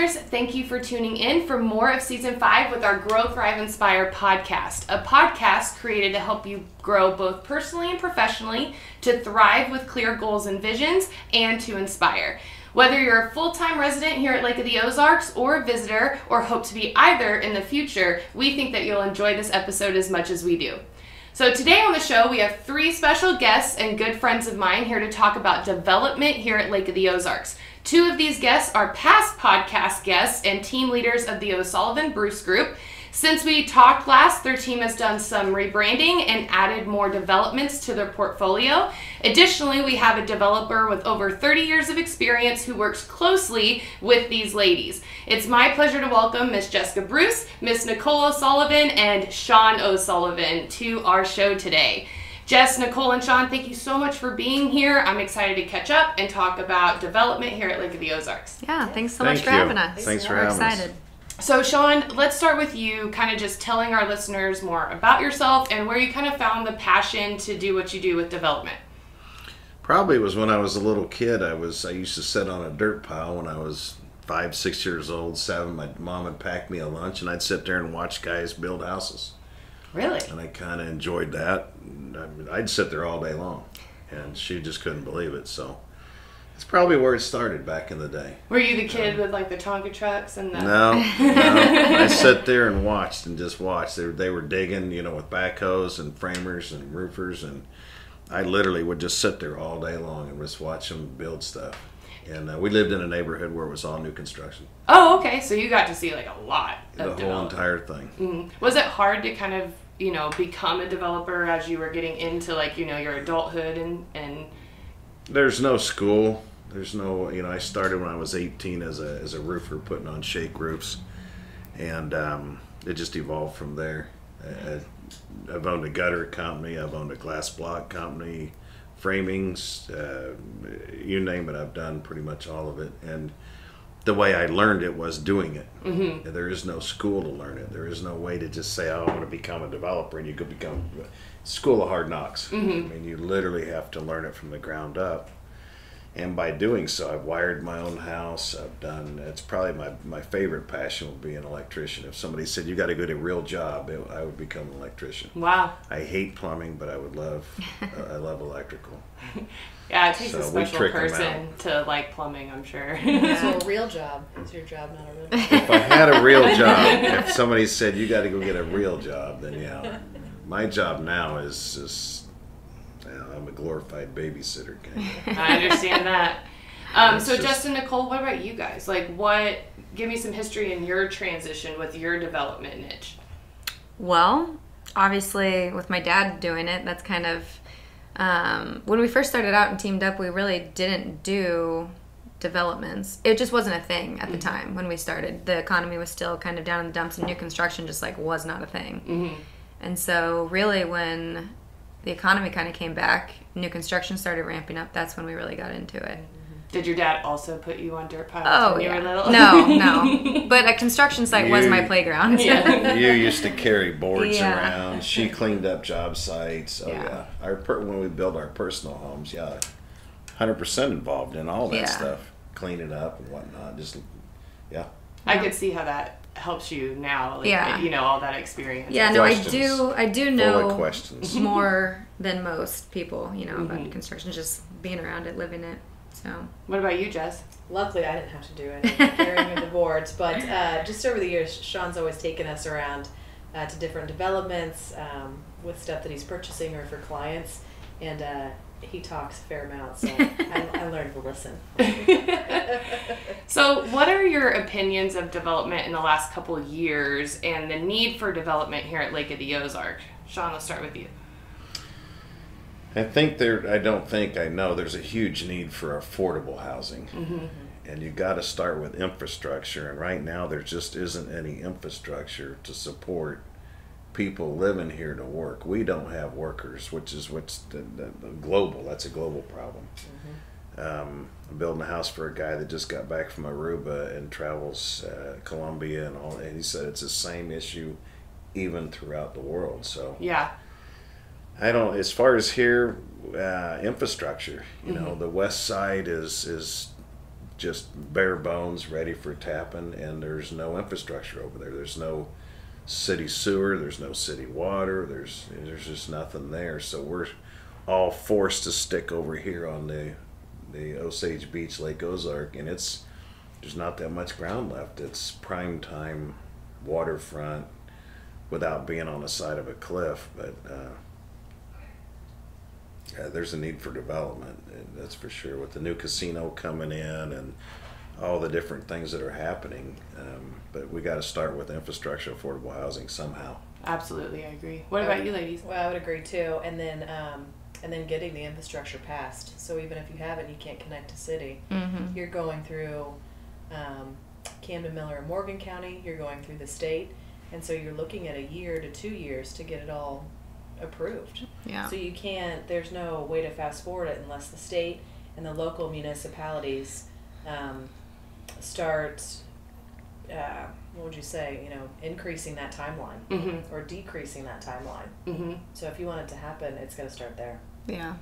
listeners, thank you for tuning in for more of Season 5 with our Grow, Thrive, Inspire podcast, a podcast created to help you grow both personally and professionally, to thrive with clear goals and visions, and to inspire. Whether you're a full-time resident here at Lake of the Ozarks or a visitor or hope to be either in the future, we think that you'll enjoy this episode as much as we do. So today on the show, we have 3 special guests and good friends of mine here to talk about development here at Lake of the Ozarks. 2 of these guests are past podcast guests and team leaders of the Sullivan Bruce Group. Since we talked last, their team has done some rebranding and added more developments to their portfolio. Additionally, we have a developer with over 30 years of experience who works closely with these ladies. It's my pleasure to welcome Miss Jessica Bruce, Miss Nicol Sullivan, and Sean O'Sullivan to our show today. Jess, Nicole, and Sean, thank you so much for being here. I'm excited to catch up and talk about development here at Lake of the Ozarks. Yeah, thanks so much for having us. Thanks for having us. So Sean, let's start with you kind of just telling our listeners more about yourself and where you kind of found the passion to do what you do with development. Probably was when I was a little kid. I used to sit on a dirt pile when I was 5, 6 years old. 7, my mom would pack me a lunch and I'd sit there and watch guys build houses. Really? And I kind of enjoyed that. I'd sit there all day long and she just couldn't believe it. So it's probably where it started back in the day. Were you the kid with like the Tonka trucks and the... No. I sat there and watched and just watched. They were digging, with backhoes and framers and roofers, and I literally would just sit there all day long and just watch them build stuff. And we lived in a neighborhood where it was all new construction. Oh, okay. So you got to see like a lot of the whole entire thing. Mm-hmm. Was it hard to kind of, become a developer as you were getting into like, your adulthood and... There's no school. There's no, I started when I was 18 as a roofer putting on shake roofs, and it just evolved from there. I've owned a gutter company, I've owned a glass block company, framings, you name it, I've done pretty much all of it. And the way I learned it was doing it. Mm-hmm. There is no school to learn it. There is no way to just say, oh, I want to become a developer, and you could become school of hard knocks. Mm-hmm. I mean, you literally have to learn it from the ground up. And by doing so, I've wired my own house. It's probably my favorite passion would be an electrician. If somebody said, you got to get a real job, I would become an electrician. Wow. I hate plumbing, but I love electrical. Yeah, it takes a special person to like plumbing, I'm sure. So a real job. It's your job, not a real job. If I had a real job, if somebody said, you got to go get a real job, then yeah. My job now is just... I'm a glorified babysitter. I understand that. So Justin, Nicole, what about you guys? Give me some history in your transition with your development niche. Well, obviously with my dad doing it, that's kind of, when we first started out and teamed up, we really didn't do developments. It just wasn't a thing at the time when we started. The economy was still kind of down in the dumps, and new construction just was not a thing. Mm-hmm. And so really when the economy kind of came back, new construction started ramping up, that's when we really got into it. Did your dad also put you on dirt piles when you were little? No. But a construction site was my playground. Yeah. You used to carry boards around. She cleaned up job sites. Oh, yeah. When we built our personal homes, 100% involved in all that stuff. Cleaning up and whatnot. I could see how that helps you now, all that experience. Yeah, no, I do know more than most people, about construction, just being around it, living it. So, what about you, Jess? Luckily, I didn't have to do any carrying of the boards, but just over the years, Sean's always taken us around to different developments with stuff that he's purchasing or for clients, and he talks a fair amount, so I learned to listen. So what are your opinions of development in the last couple of years and the need for development here at Lake of the Ozarks? Sean, let's start with you. I know there's a huge need for affordable housing. Mm-hmm. And you got to start with infrastructure, and right now there just isn't any infrastructure to support people living here to work. We don't have workers, which is that's a global problem. Mm-hmm. I'm building a house for a guy that just got back from Aruba and travels Colombia and all, and he said it's the same issue even throughout the world. So yeah, as far as here, infrastructure, the west side is just bare bones, ready for tapping, and there's no infrastructure over there. There's no city sewer, there's no city water, there's just nothing there. So we're all forced to stick over here on the Osage Beach, Lake Ozark, and there's not that much ground left. It's prime time waterfront without being on the side of a cliff, but yeah, there's a need for development, that's for sure, with the new casino coming in and all the different things that are happening. But we got to start with infrastructure, affordable housing somehow. Absolutely, I agree. What about you, ladies? Well, I would agree too. And then getting the infrastructure passed. So even if you have it, and you can't connect to city. Mm-hmm. You're going through Camden, Miller, and Morgan County. You're going through the state, and so you're looking at a year to 2 years to get it all approved. Yeah. So you can't. There's no way to fast forward it unless the state and the local municipalities start. What would you say? Increasing that timeline Mm-hmm. or decreasing that timeline. Mm-hmm. So if you want it to happen, it's going to start there. Yeah.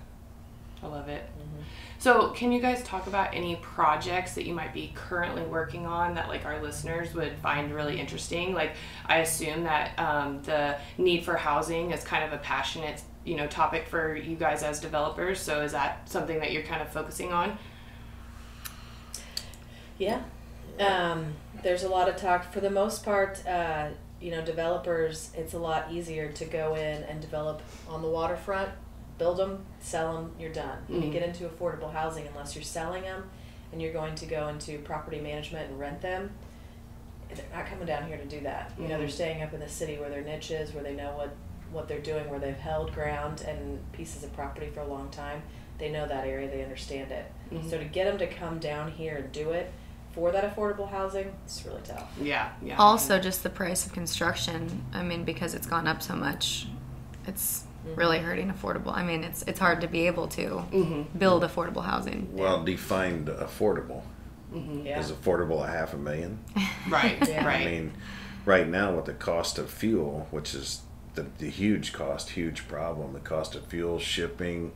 I love it. Mm-hmm. So can you guys talk about any projects that you might be currently working on that like our listeners would find really interesting? Like I assume that the need for housing is kind of a passionate topic for you guys as developers. So is that something that you're kind of focusing on? Yeah. There's a lot of talk. For the most part, developers, it's a lot easier to go in and develop on the waterfront, build them, sell them, you're done. When you get into affordable housing, unless you're selling them and you're going to go into property management and rent them, they're not coming down here to do that. They're staying up in the city where their niche is, where they know what they're doing, where they've held ground and pieces of property for a long time. They know that area, they understand it. Mm-hmm. So to get them to come down here and do it for that affordable housing, it's really tough. Yeah. Also, just the price of construction. I mean, because it's gone up so much, it's really hurting affordable. I mean, it's hard to be able to build affordable housing. Well, defined affordable. Yeah. Is affordable $500,000? Right. Yeah. Right. I mean, right now with the cost of fuel, which is the huge problem, the cost of fuel, shipping,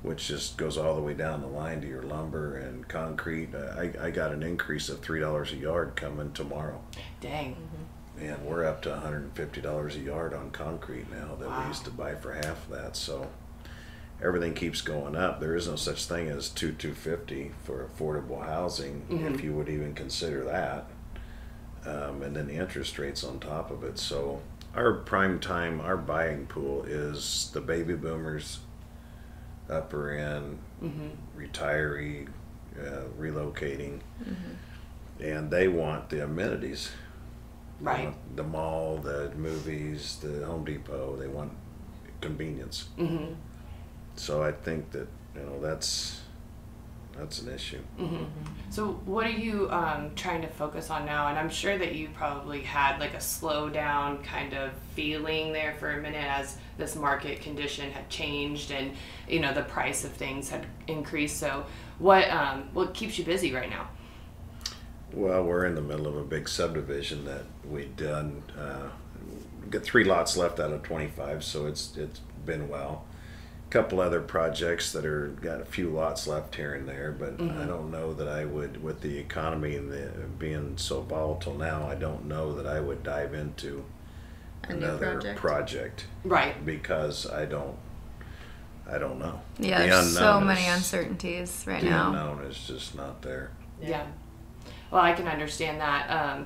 which just goes all the way down the line to your lumber and concrete. I got an increase of $3 a yard coming tomorrow. Dang. And we're up to $150 a yard on concrete now that Wow. we used to buy for half that. So everything keeps going up. There is no such thing as $250 for affordable housing, if you would even consider that. And then the interest rates on top of it. So our prime time, our buying pool is the baby boomers, upper end, retiree, relocating, and they want the amenities. They Right. want the mall, the movies, the Home Depot. They want convenience. Mm-hmm. So I think that that's an issue. Mm-hmm. So what are you trying to focus on now? And I'm sure that you probably had like a slow down kind of feeling there for a minute as this market condition had changed and the price of things had increased. So what keeps you busy right now? Well, we're in the middle of a big subdivision that we've done. Got 3 lots left out of 25, so it's been well. Couple other projects that got a few lots left here and there, but I don't know that I would, with the economy and being so volatile now, I don't know that I would dive into another project. Right. Because I don't know. Yeah, The there's so unknown many is- uncertainties right The now. unknown is just not there. Yeah. Well, I can understand that.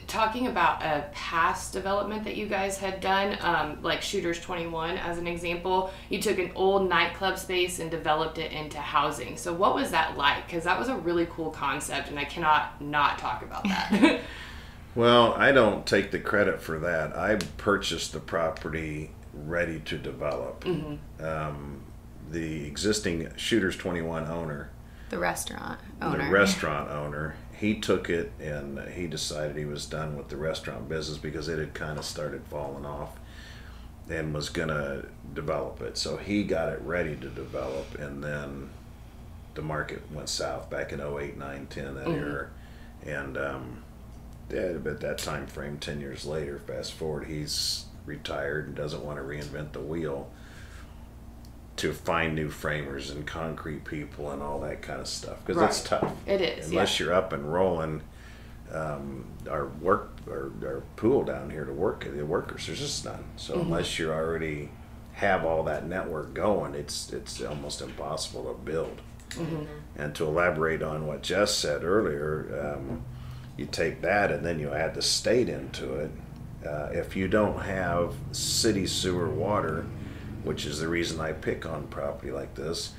Talking about a past development that you guys had done, like Shooters 21 as an example, you took an old nightclub space and developed it into housing. So what was that like? Because that was a really cool concept and I cannot not talk about that. Well, I don't take the credit for that. I purchased the property ready to develop. The existing Shooters 21 owner, The restaurant owner. the restaurant owner, he took it and he decided he was done with the restaurant business because it had kind of started falling off and was going to develop it. So he got it ready to develop, and then the market went south back in 08, 9, 10, that era. And at that time frame, 10 years later, fast forward, he's retired and doesn't want to reinvent the wheel. to find new framers and concrete people and all that kind of stuff, because Right. it's tough. It is, unless you're up and rolling. Our pool down here to work, the workers, there's just none. So unless you already have all that network going, it's almost impossible to build. And to elaborate on what Jess said earlier, you take that and then you add the state into it. If you don't have city sewer water, which is the reason I pick on property like this,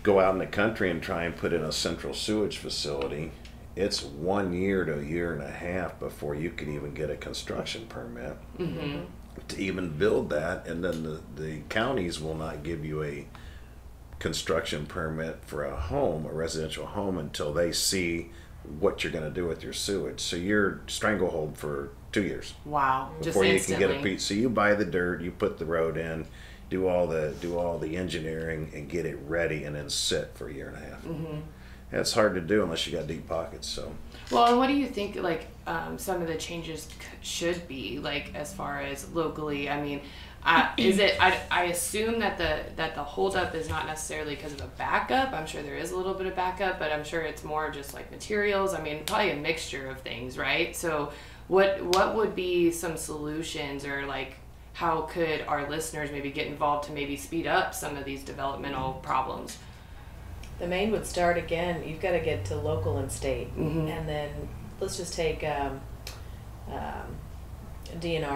go out in the country and try and put in a central sewage facility, it's 1 year to a year and a half before you can even get a construction permit to even build that. And then the counties will not give you a construction permit for a home, a residential home, until they see what you're going to do with your sewage. So you're stranglehold for 2 years. Wow. Just Before you instantly. can get a piece. So you buy the dirt, you put the road in, do all the engineering and get it ready, and then sit for a year and a half. That's hard to do unless you got deep pockets. So Well, and what do you think, like, some of the changes should be, like, as far as locally? I mean, is it, I assume that the holdup is not necessarily because of a backup. I'm sure there is a little bit of backup, but I'm sure it's more just like materials. I mean, probably a mixture of things, right? So what would be some solutions, or like, how could our listeners maybe get involved to maybe speed up some of these developmental problems? The main would start again. You've got to get to local and state, and then let's just take DNR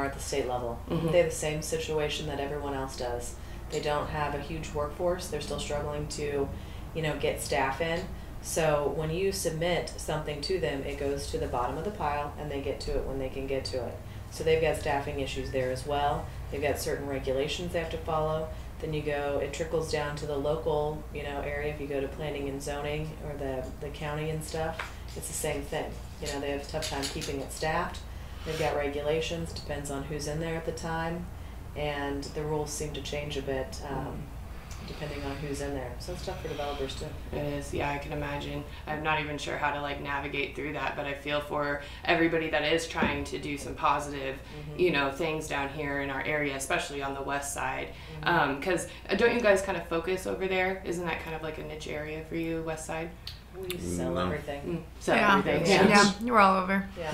at the state level. They have the same situation that everyone else does. They don't have a huge workforce. They're still struggling to, get staff in. So when you submit something to them, it goes to the bottom of the pile, and they get to it when they can get to it. So they've got staffing issues there as well. They've got certain regulations they have to follow. Then it trickles down to the local, area. If you go to planning and zoning or the county and stuff, it's the same thing. They have a tough time keeping it staffed. They've got regulations, depends on who's in there at the time, and the rules seem to change a bit depending on who's in there. So it's tough for developers too. It is, yeah, I can imagine. I'm not even sure how to like navigate through that, but I feel for everybody that is trying to do some positive, things down here in our area, especially on the west side. Because don't you guys kind of focus over there? Isn't that kind of like a niche area for you, west side? We sell everything. Everything. Yeah, we're all over. Yeah.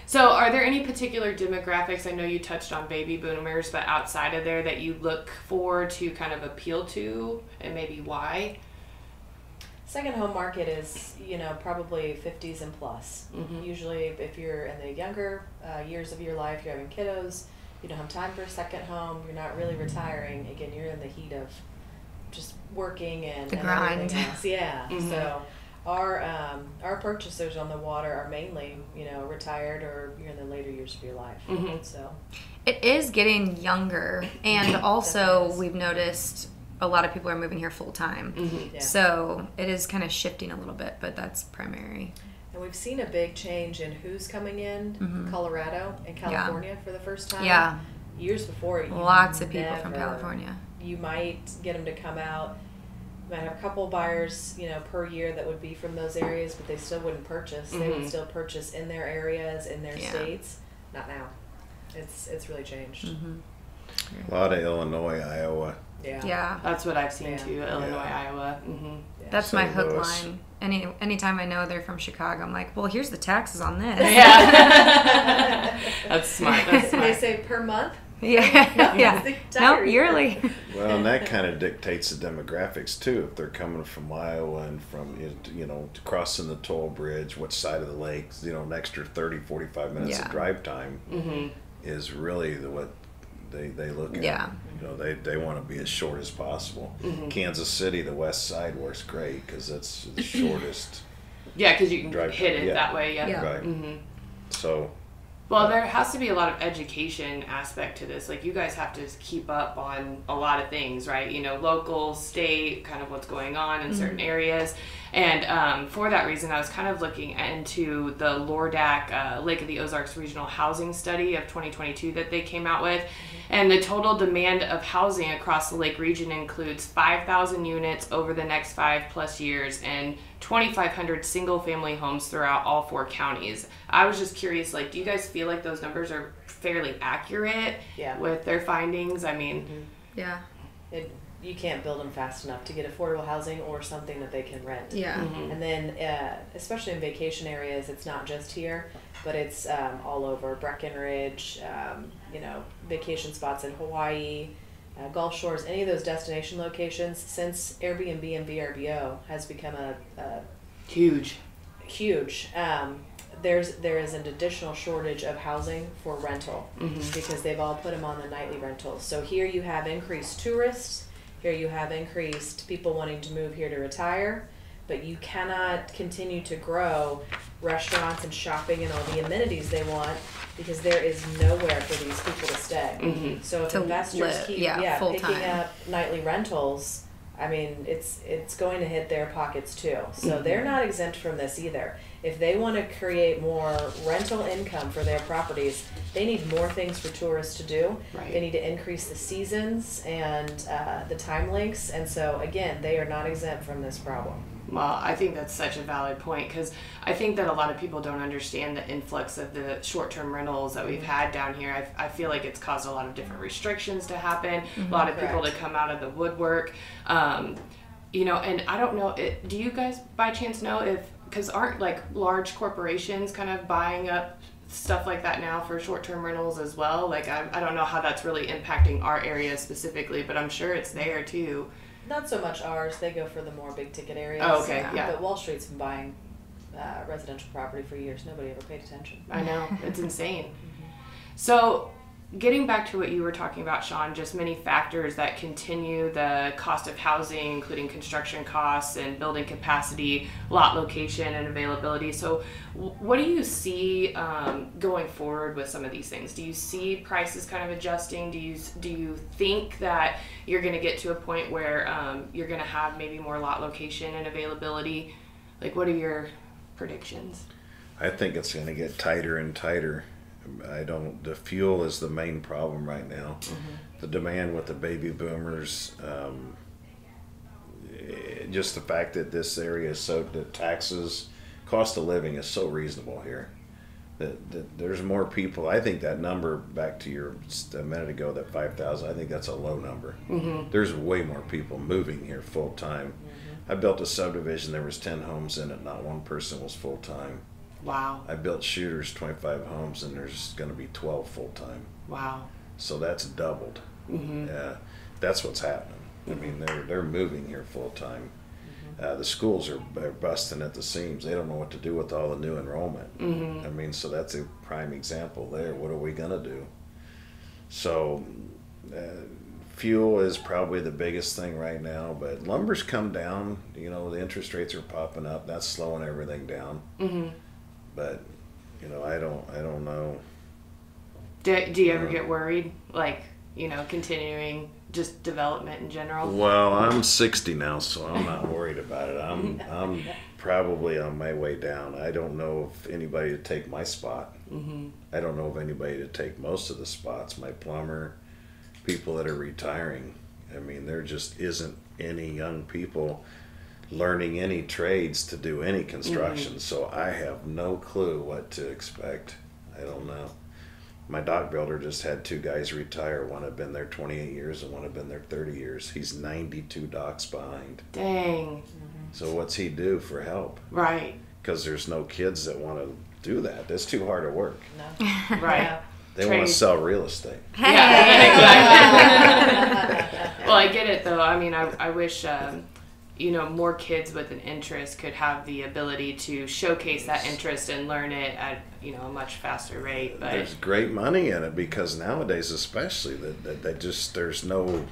So are there any particular demographics, I know you touched on baby boomers, but outside of there that you look for to kind of appeal to, and maybe why? Second home market is, probably 50s and plus. Usually if you're in the younger years of your life, you're having kiddos, you don't have time for a second home, you're not really retiring. Again, you're in the heat of just working and the grind. Everything else. Yeah. So our purchasers on the water are mainly, retired or you're in the later years of your life. So it is getting younger, and also we've noticed a lot of people are moving here full time. Yeah. So it is kind of shifting a little bit, but that's primary. And we've seen a big change in who's coming in, Colorado and California for the first time. Yeah. Years before, Lots of people from California. You might get them to come out. You might have a couple buyers, per year that would be from those areas, but they still wouldn't purchase. They would still purchase in their areas, in their states. Not now. It's really changed. a lot of Illinois, Iowa. Yeah. That's what I've seen too, Illinois, Iowa. Yeah. That's my St. hook Louis. line. Anytime I know they're from Chicago, I'm like, well, here's the taxes on this. Yeah. That's smart. That's They smart. say per month. Yeah. the No, entire yearly. Well, and that kind of dictates the demographics too. If they're coming from Iowa and from, crossing the toll bridge, what side of the lake, an extra 30, 45 minutes Yeah. of drive time is really what they look at. Yeah. They want to be as short as possible. Kansas City, the west side works great because it's the shortest. Yeah, because you can Drive hit time, it yeah. that way. Yeah. Yeah. Right. So. Well, there has to be a lot of education aspect to this. Like, you guys have to keep up on a lot of things, right? Local, state, kind of what's going on in certain areas. And for that reason, I was kind of looking into the LORDAC, Lake of the Ozarks Regional Housing Study of 2022 that they came out with. And the total demand of housing across the lake region includes 5,000 units over the next 5+ years and 2,500 single-family homes throughout all 4 counties. I was just curious, like, do you guys feel like those numbers are fairly accurate Yeah. with their findings? I mean, Yeah. You can't build them fast enough to get affordable housing or something that they can rent. Yeah. And then, especially in vacation areas, it's not just here, but it's all over. Breckenridge, vacation spots in Hawaii, Gulf Shores, any of those destination locations. Since Airbnb and VRBO has become a huge. There is an additional shortage of housing for rental because they've all put them on the nightly rentals. So here you have increased tourists. Here you have increased people wanting to move here to retire, but you cannot continue to grow restaurants and shopping and all the amenities they want because there is nowhere for these people to stay. So if investors keep picking up nightly rentals, I mean, it's going to hit their pockets too. So they're not exempt from this either. If they want to create more rental income for their properties, they need more things for tourists to do. Right. They need to increase the seasons and the time lengths. And so, again, they are not exempt from this problem. Well, I think that's such a valid point because I think that a lot of people don't understand the influx of the short-term rentals that we've had down here. I feel like it's caused a lot of different restrictions to happen, a lot of people to come out of the woodwork. And I don't know, do you guys by chance know because aren't like large corporations kind of buying up stuff like that now for short-term rentals as well? Like, I don't know how that's really impacting our area specifically, but I'm sure it's there too. Not so much ours. They go for the more big ticket areas. Oh, okay, yeah. But Wall Street's been buying residential property for years. Nobody ever paid attention. I know. It's insane. So getting back to what you were talking about, Sean, just many factors that continue the cost of housing, including construction costs and building capacity, lot location, and availability. So what do you see going forward with some of these things? Do you see prices kind of adjusting? Do you think that you're going to get to a point where you're going to have maybe more lot location and availability? Like, what are your predictions? I think it's going to get tighter and tighter. The fuel is the main problem right now. The demand with the baby boomers, just the fact that this area is the taxes, cost of living is so reasonable here. That there's more people. I think that number, back to a minute ago, that 5,000, I think that's a low number. There's way more people moving here full time. I built a subdivision, there was 10 homes in it, not one person was full time. Wow. I built Shooters, 25 homes, and there's going to be 12 full-time. Wow. So that's doubled. Yeah, that's what's happening. I mean, they're moving here full-time. The schools are busting at the seams. They don't know what to do with all the new enrollment. I mean, so that's a prime example there. What are we going to do? So fuel is probably the biggest thing right now, but lumber's come down. The interest rates are popping up. That's slowing everything down. But, I don't know. Do you ever get worried, like, continuing just development in general? Well, I'm 60 now, so I'm not worried about it. I'm probably on my way down. I don't know if anybody to take my spot. I don't know of anybody to take most of the spots. My plumber, people that are retiring. I mean, there just isn't any young people learning any trades to do any construction, so I have no clue what to expect. I don't know. My dock builder just had 2 guys retire. One had been there 28 years and one had been there 30 years. He's 92 docks behind. Dang. So what's he do for help? Right. Because there's no kids that want to do that. That's too hard to work. No. Right. They want to sell real estate. Yeah, exactly. Well, I get it, though. I mean, I wish... more kids with an interest could have the ability to showcase that interest and learn it at, a much faster rate. But there's great money in it because nowadays, especially, there's no.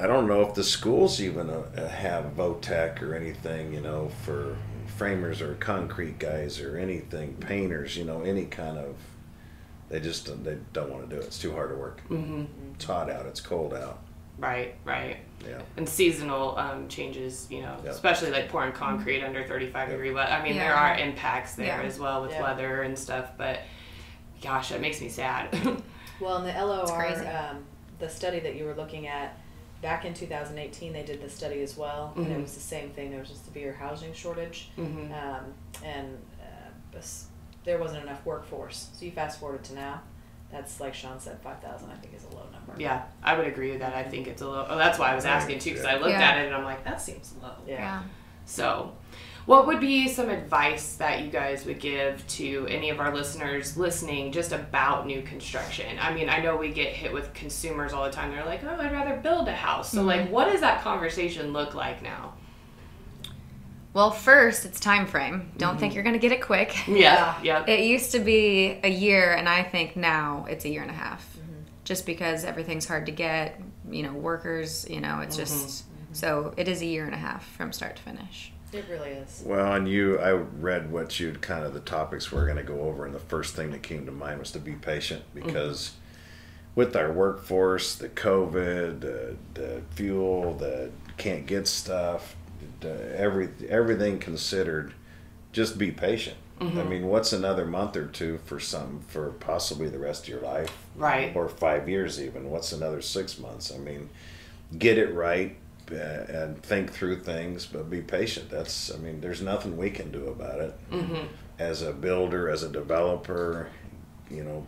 I don't know if the schools even have VOTEC or anything, for framers or concrete guys or anything, painters, any kind of. They don't want to do it. It's too hard to work. It's hot out. It's cold out. Right. Yeah. And seasonal changes, especially like pouring concrete under 35 degree weather. I mean, there are impacts there as well with weather and stuff, but gosh, that makes me sad. Well, in the LOR, the study that you were looking at, back in 2018, they did the study as well, and it was the same thing. There was a severe housing shortage, and there wasn't enough workforce. So you fast forward to now, that's like Sean said, 5,000 I think is a low number. Yeah, I would agree with that. I think it's a low. Oh, that's why I was asking too, because I looked at it and I'm like, that seems low. Yeah. So, what would be some advice that you guys would give to any of our listeners listening just about new construction? I mean, I know we get hit with consumers all the time. They're like, oh, I'd rather build a house. So, like, what does that conversation look like now? Well, first, it's time frame. Don't think you're going to get it quick. Yeah. It used to be a year, and I think now it's a year and a half. Just because everything's hard to get, workers, it's just... So it is a year and a half from start to finish. It really is. Well, and I read what you'd kind of the topics we're going to go over, and the first thing that came to mind was to be patient, because with our workforce, the COVID, the fuel, the can't get stuff, everything considered, just be patient. I mean, what's another month or two for possibly the rest of your life? Right. Or 5 years even. What's another 6 months? I mean, get it right and think through things, but be patient. There's nothing we can do about it. As a builder, as a developer,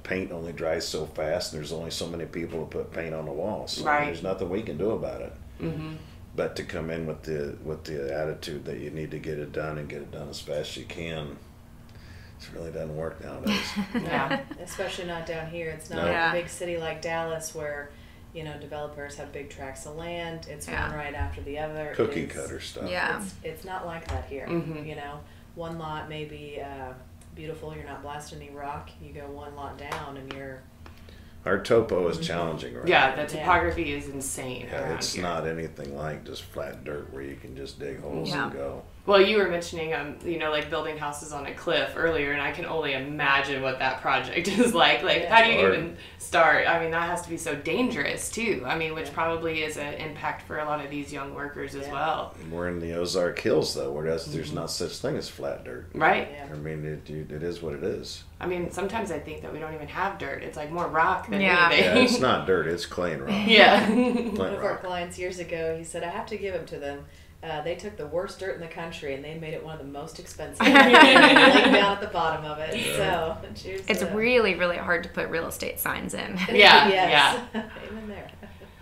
paint only dries so fast, and there's only so many people to put paint on the walls. So there's nothing we can do about it. But to come in with the attitude that you need to get it done and get it done as fast as you can, it really doesn't work nowadays. Yeah. Especially not down here. It's not a big city like Dallas where, developers have big tracts of land. It's one right after the other. Cookie cutter stuff. Yeah. It's not like that here. One lot may be beautiful. You're not blasting any rock. You go one lot down and you're... Our topo is challenging right now. Yeah, the topography is insane. Yeah, it's not anything like just flat dirt where you can just dig holes and go. Well, you were mentioning, like building houses on a cliff earlier, and I can only imagine what that project is like. Like, how do you even start? I mean, that has to be so dangerous, too. I mean, which probably is an impact for a lot of these young workers as well. We're in the Ozark Hills, though, where there's not such thing as flat dirt. Right. Yeah. I mean, it is what it is. I mean, sometimes I think that we don't even have dirt. It's like more rock than Yeah. anything. Yeah, it's not dirt, it's clay and rock. Yeah. One of our clients years ago, he said, I have to give it to them. They took the worst dirt in the country and they made it one of the most expensive. Laying down at the bottom of it. Yeah. So It's really, really hard to put real estate signs in. Yeah. Amen there.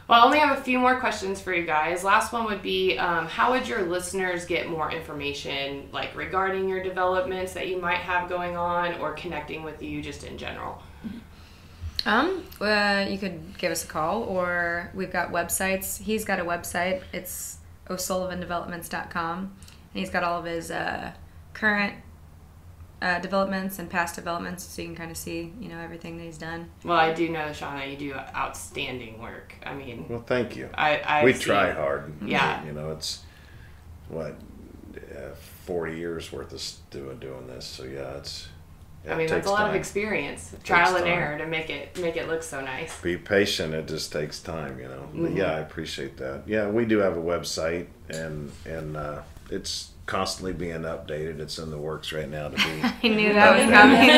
Well, I only have a few more questions for you guys. Last one would be, how would your listeners get more information, like regarding your developments that you might have going on, or connecting with you just in general? You could give us a call, or we've got websites. He's got a website. It's o'sullivandevelopments.com, and he's got all of his current developments and past developments, so you can kind of see, everything that he's done. Well, I do know, Shauna, you do outstanding work. I mean, Well, thank you. We try hard. Yeah. It's 40 years worth of doing this. So that's a lot of experience, trial and error to make it look so nice. Be patient. It just takes time, But I appreciate that. Yeah, we do have a website, and it's constantly being updated. It's in the works right now to be. I knew that was coming.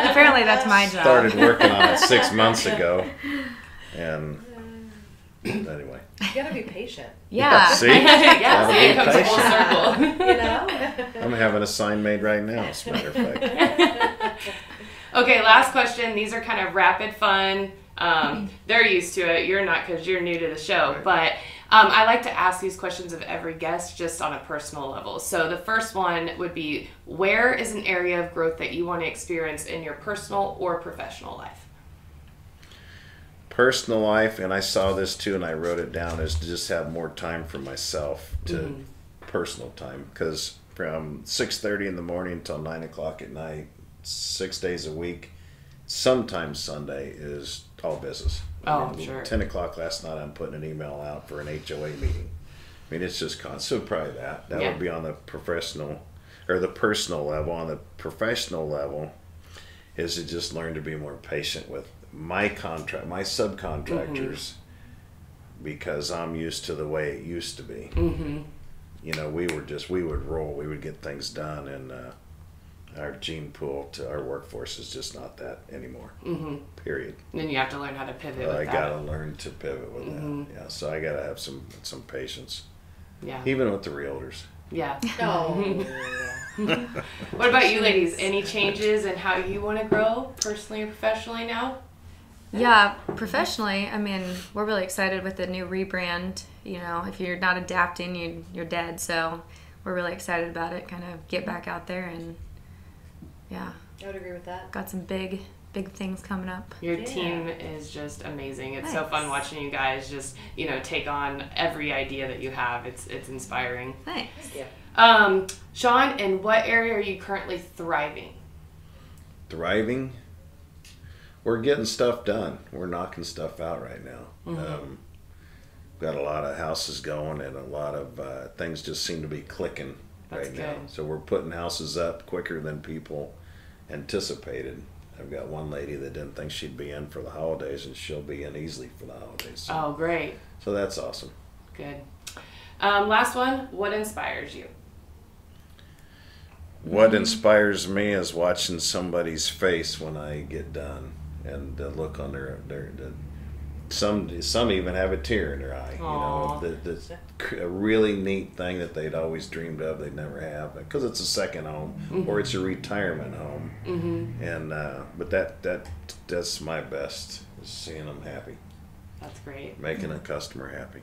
Apparently, that's my job. Started working on it 6 months ago, and anyway. You gotta be patient. Yeah. See? It comes full circle. I'm having a sign made right now, as a matter of fact. Okay, last question. These are kind of rapid fun. They're used to it. You're not, because you're new to the show. Right. But I like to ask these questions of every guest just on a personal level. So the first one would be, where is an area of growth that you want to experience in your personal or professional life? Personal life, and I saw this too, and I wrote it down, is to just have more time for myself, to personal time, because from 6:30 in the morning until 9 o'clock at night, 6 days a week, sometimes Sunday, is all business. I'm sure. 10 o'clock last night, I'm putting an email out for an HOA meeting. I mean, it's just constant. So probably that would be on the professional or the personal level. On the professional level, is to just learn to be more patient with my subcontractors, because I'm used to the way it used to be. We would roll, we would get things done, and our gene pool to our workforce is just not that anymore. Period. Then you have to learn how to pivot with I that. gotta learn to pivot with that. Yeah, so I gotta have some patience. Yeah. Even with the realtors. Yeah. Oh. What about you ladies? Any changes in how you want to grow personally or professionally now? Yeah, professionally, I mean, we're really excited with the new rebrand. You know, if you're not adapting, you're dead. So we're really excited about it. Kind of get back out there and, yeah. I would agree with that. Got some big things coming up. Your team is just amazing. It's so Thanks. fun watching you guys just, take on every idea that you have. It's inspiring. Thanks. Thank you. Sean, in what area are you currently thriving? Thriving. We're getting stuff done. We're knocking stuff out right now. Got a lot of houses going, and a lot of things just seem to be clicking That's right now. good. So we're putting houses up quicker than people anticipated. I've got one lady that didn't think she'd be in for the holidays, and she'll be in easily for the holidays. So, Oh, great. so that's awesome. Good. Last one, what inspires you? What inspires me is watching somebody's face when I get done, and the look on their some even have a tear in their eye. Aw. That's a really neat thing that they'd always dreamed of, they'd never have, because it's a second home or it's a retirement home. And but that's my best, is seeing them happy, That's great. making a customer happy.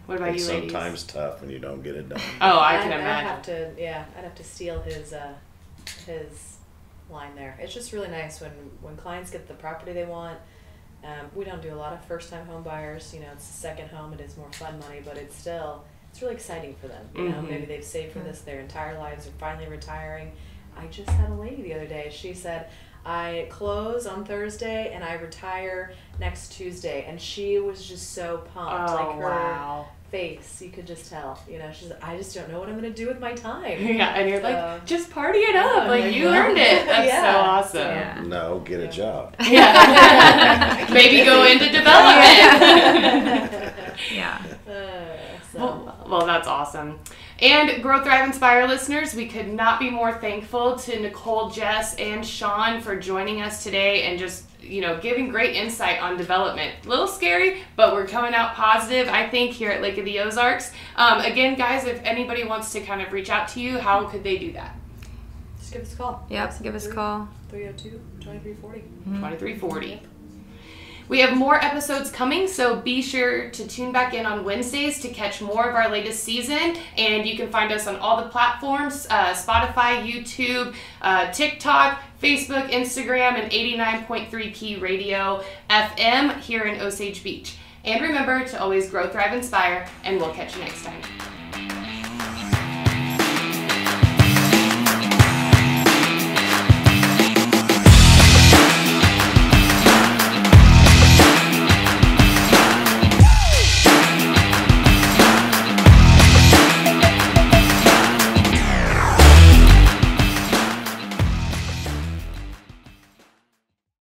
What about It's you, ladies? sometimes tough when you don't get it done. Oh, I can I'd imagine. I'd have to steal his line there. It's just really nice when clients get the property they want. We don't do a lot of first-time home buyers. It's a second home. It is more fun money, but it's really exciting for them. Maybe they've saved for this their entire lives. They're finally retiring. I just had a lady the other day. She said, I close on Thursday and I retire next Tuesday. And she was just so pumped. Oh, Like her wow. face, you could just tell. She's like, I just don't know what I'm going to do with my time. Yeah, and you're So- like, just party it up. Yeah, Like, like, you earned it. That's yeah. so awesome. Yeah. No, get a job. Yeah. Maybe go into development. Yeah. Well, that's awesome. And Grow, Thrive, Inspire listeners, we could not be more thankful to Nicole, Jess, and Sean for joining us today and just, giving great insight on development. A little scary, but we're coming out positive, I think, here at Lake of the Ozarks. Again, guys, if anybody wants to kind of reach out to you, how could they do that? Just give us a call. Yep, give us a call. 302-2340. 2340. We have more episodes coming, so be sure to tune back in on Wednesdays to catch more of our latest season. And you can find us on all the platforms, Spotify, YouTube, TikTok, Facebook, Instagram, and 89.3P Radio FM here in Osage Beach. And remember to always grow, thrive, inspire, and we'll catch you next time.